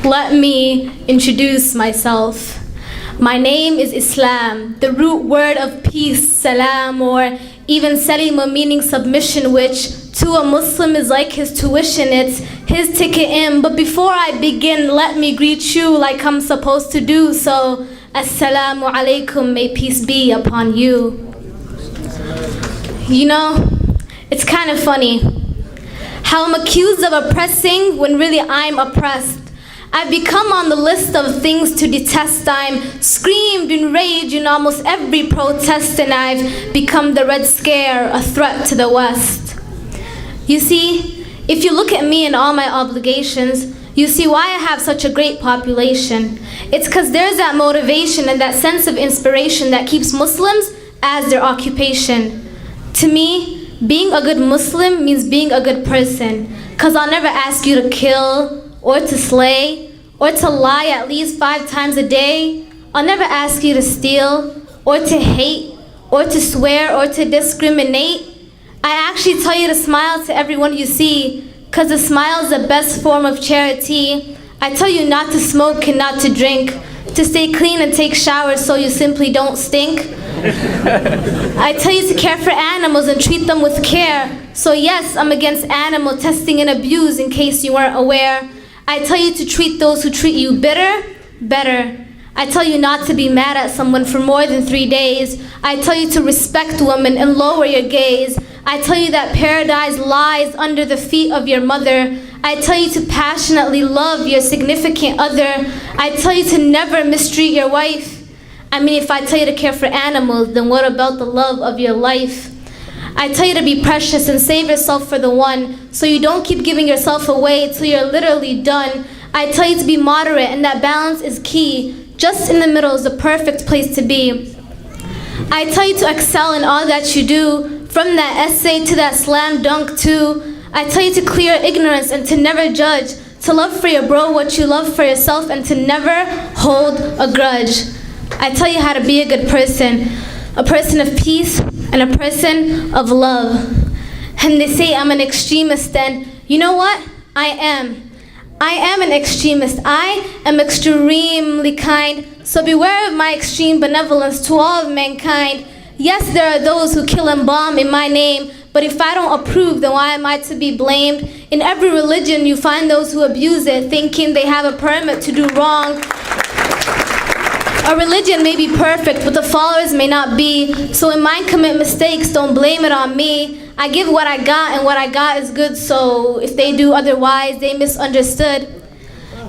Let me introduce myself. My name is Islam, the root word of peace, salam, or even salima, meaning submission, which to a Muslim is like his tuition, it's his ticket in. But before I begin, let me greet you like I'm supposed to do so. Assalamu alaikum, may peace be upon you. You know, it's kind of funny how I'm accused of oppressing when really I'm oppressed. I've become on the list of things to detest. I'm screamed in rage in almost every protest, and I've become the Red Scare, a threat to the West. You see, if you look at me and all my obligations, you see why I have such a great population. It's because there's that motivation and that sense of inspiration that keeps Muslims as their occupation. To me, being a good Muslim means being a good person, because I'll never ask you to kill, or to slay, or to lie at least 5 times a day. I'll never ask you to steal, or to hate, or to swear, or to discriminate. I actually tell you to smile to everyone you see, because a smile is the best form of charity. I tell you not to smoke and not to drink, to stay clean and take showers so you simply don't stink. I tell you to care for animals and treat them with care. So yes, I'm against animal testing and abuse, in case you weren't aware. I tell you to treat those who treat you bitter, better. I tell you not to be mad at someone for more than 3 days. I tell you to respect women and lower your gaze. I tell you that paradise lies under the feet of your mother. I tell you to passionately love your significant other. I tell you to never mistreat your wife. I mean, if I tell you to care for animals, then what about the love of your life? I tell you to be precious and save yourself for the one, so you don't keep giving yourself away till you're literally done. I tell you to be moderate, and that balance is key. Just in the middle is the perfect place to be. I tell you to excel in all that you do, from that essay to that slam dunk too. I tell you to clear ignorance and to never judge, to love for your bro what you love for yourself, and to never hold a grudge. I tell you how to be a good person of peace, and a person of love. And they say I'm an extremist, and you know what? I am. I am an extremist. I am extremely kind. So beware of my extreme benevolence to all of mankind. Yes, there are those who kill and bomb in my name, but if I don't approve, then why am I to be blamed? In every religion, you find those who abuse it, thinking they have a permit to do wrong. A religion may be perfect, but the followers may not be. So when mine commit mistakes, don't blame it on me. I give what I got, and what I got is good, so if they do otherwise, they misunderstood.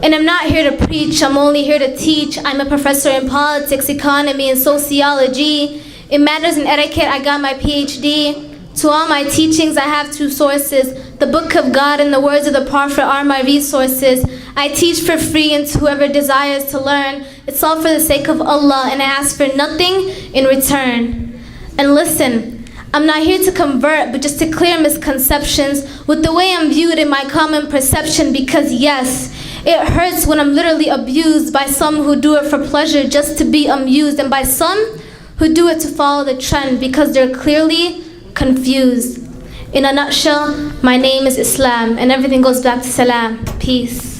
And I'm not here to preach, I'm only here to teach. I'm a professor in politics, economy, and sociology. In manners and etiquette, I got my PhD. To all my teachings, I have 2 sources. The Book of God and the words of the Prophet are my resources. I teach for free, and to whoever desires to learn, it's all for the sake of Allah, and I ask for nothing in return. And listen, I'm not here to convert, but just to clear misconceptions with the way I'm viewed in my common perception, because yes, it hurts when I'm literally abused by some who do it for pleasure just to be amused, and by some who do it to follow the trend because they're clearly confused. In a nutshell, my name is Islam, and everything goes back to salam, peace.